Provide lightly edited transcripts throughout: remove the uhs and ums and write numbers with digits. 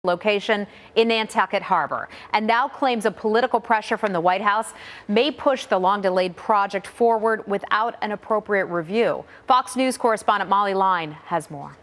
location in Nantucket Harbor, and now claims of political pressure from the White House may push the long-delayed project forward without an appropriate review. Fox News correspondent Molly Line has more.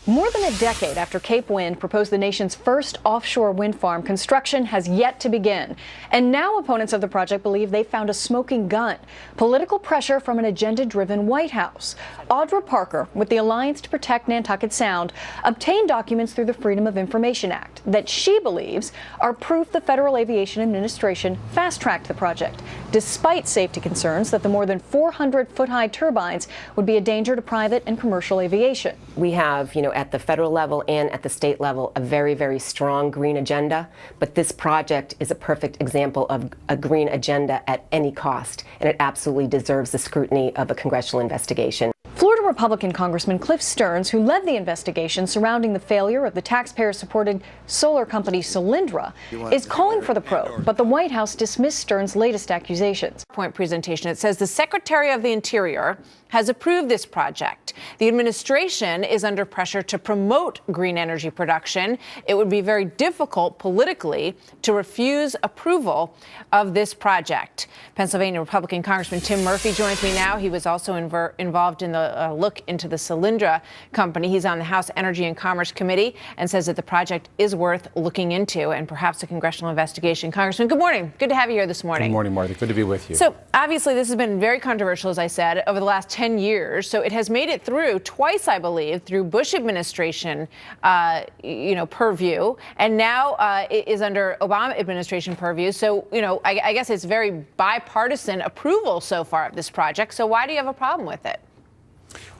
More than a decade after Cape Wind proposed the nation's first offshore wind farm, construction has yet to begin. And now opponents of the project believe they found a smoking gun. Political pressure from an agenda-driven White House. Audra Parker, with the Alliance to Protect Nantucket Sound, obtained documents through the Freedom of Information Act that she believes are proof the Federal Aviation Administration fast-tracked the project, despite safety concerns that the more than 400-foot-high turbines would be a danger to private and commercial aviation. We have, at the federal level and at the state level, a very, very strong green agenda. But this project is a perfect example of a green agenda at any cost, and it absolutely deserves the scrutiny of a congressional investigation. Florida Republican Congressman Cliff Stearns, who led the investigation surrounding the failure of the taxpayer-supported solar company Solyndra, is calling for the probe, but the White House dismissed Stearns' latest accusations. Presentation. It says the Secretary of the Interior has approved this project. The administration is under pressure to promote green energy production. It would be very difficult politically to refuse approval of this project. Pennsylvania Republican Congressman Tim Murphy joins me now. He was also involved in the look into the Solyndra company. He's on the House Energy and Commerce Committee and says that the project is worth looking into and perhaps a congressional investigation. Congressman, good morning. Good to have you here this morning. Good morning, Martha. Good to be with you. So obviously this has been very controversial, as I said, over the last 10 years. So it has made it through twice, I believe, through Bush administration, purview, and now it is under Obama administration purview. So, I guess it's very bipartisan approval so far of this project. So why do you have a problem with it?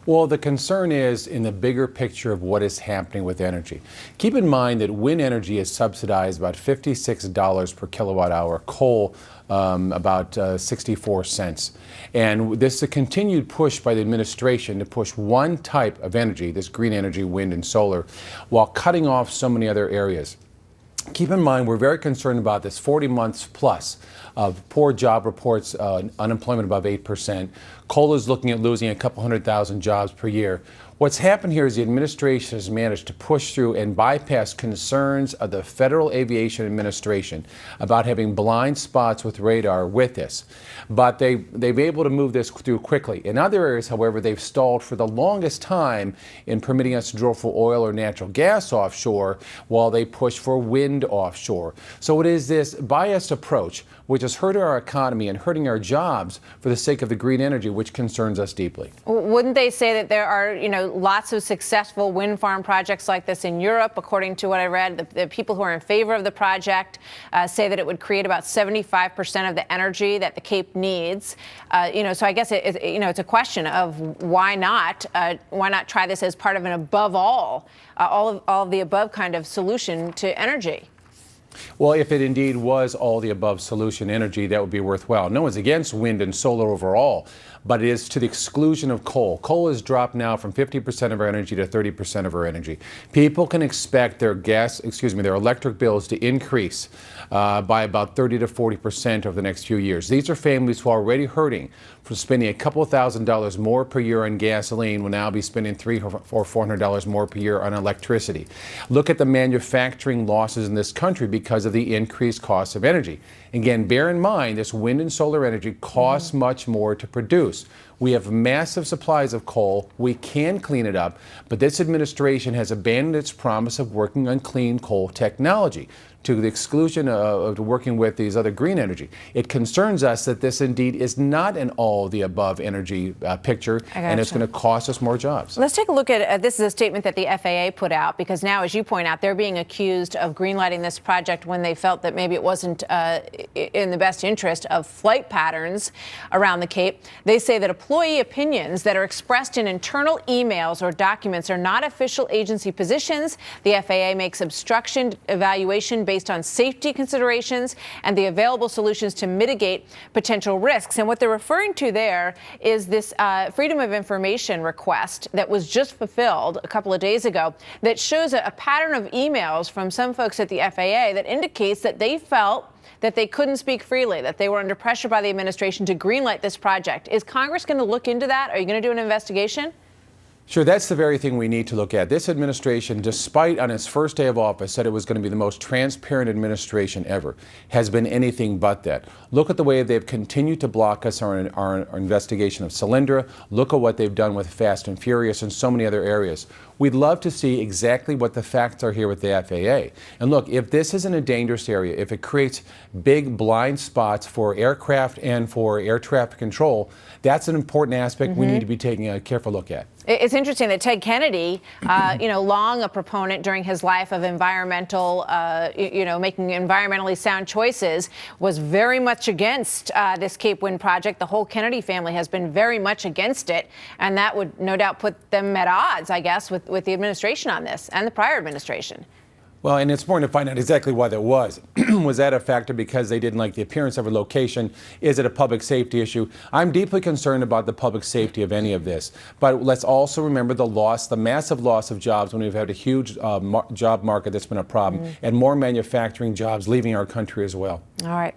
Well, the concern is in the bigger picture of what is happening with energy. Keep in mind that wind energy is subsidized about $56 per kilowatt hour, coal about 64 cents. And this is a continued push by the administration to push one type of energy, this green energy, wind and solar, while cutting off so many other areas. Keep in mind, we're very concerned about this 40 months plus of poor job reports, unemployment above 8%. Coal is looking at losing a couple 100,000 jobs per year. What's happened here is the administration has managed to push through and bypass concerns of the Federal Aviation Administration about having blind spots with radar with this. But they've been able to move this through quickly. In other areas, however, they've stalled for the longest time in permitting us to drill for oil or natural gas offshore while they push for wind offshore. So it is this biased approach which is hurting our economy and hurting our jobs for the sake of the green energy, which concerns us deeply. Wouldn't they say that there are, lots of successful wind farm projects like this in Europe? According to what I read, the people who are in favor of the project say that it would create about 75% of the energy that the Cape needs. So I guess it's a question of why not try this as part of an above all of the above kind of solution to energy? Well, if it indeed was all the above solution energy, that would be worthwhile. No one's against wind and solar overall, but it is to the exclusion of coal. Coal has dropped now from 50% of our energy to 30% of our energy. People can expect their their electric bills to increase by about 30 to 40% over the next few years. These are families who are already hurting from spending a couple $1,000s more per year on gasoline, will now be spending $300 or $400 more per year on electricity. Look at the manufacturing losses in this country because of the increased cost of energy. Again, bear in mind, this wind and solar energy costs much more to produce. We have massive supplies of coal. We can clean it up, but this administration has abandoned its promise of working on clean coal technology to the exclusion of working with these other green energy. It concerns us that this indeed is not an all-the-above energy picture, and it's going to cost us more jobs. Let's take a look at this is a statement that the FAA put out, because now, as you point out, they're being accused of greenlighting this project when they felt that maybe it wasn't in the best interest of flight patterns around the Cape. They say that employee opinions that are expressed in internal emails or documents are not official agency positions. The FAA makes obstruction evaluation based on safety considerations and the available solutions to mitigate potential risks. And what they're referring to there is this Freedom of Information request that was just fulfilled a couple of days ago that shows a pattern of emails from some folks at the FAA that indicates that they felt that they couldn't speak freely, that they were under pressure by the administration to greenlight this project. Is Congress going to look into that? Are you going to do an investigation? Sure, that's the very thing we need to look at. This administration, despite on its first day of office said it was going to be the most transparent administration ever, has been anything but that. Look at the way they've continued to block us on our investigation of Solyndra. Look at what they've done with Fast and Furious and so many other areas. We'd love to see exactly what the facts are here with the FAA. And look, if this is in a dangerous area, if it creates big blind spots for aircraft and for air traffic control, that's an important aspect we need to be taking a careful look at. It's interesting that Ted Kennedy, long a proponent during his life of environmental, making environmentally sound choices, was very much against this Cape Wind project. The whole Kennedy family has been very much against it, and that would no doubt put them at odds, I guess, with the administration on this and the prior administration. Well, and it's important to find out exactly why that was. Was that a factor because they didn't like the appearance of a location? Is it a public safety issue? I'm deeply concerned about the public safety of any of this. But let's also remember the massive loss of jobs when we've had a huge job market that's been a problem, and more manufacturing jobs leaving our country as well. All right.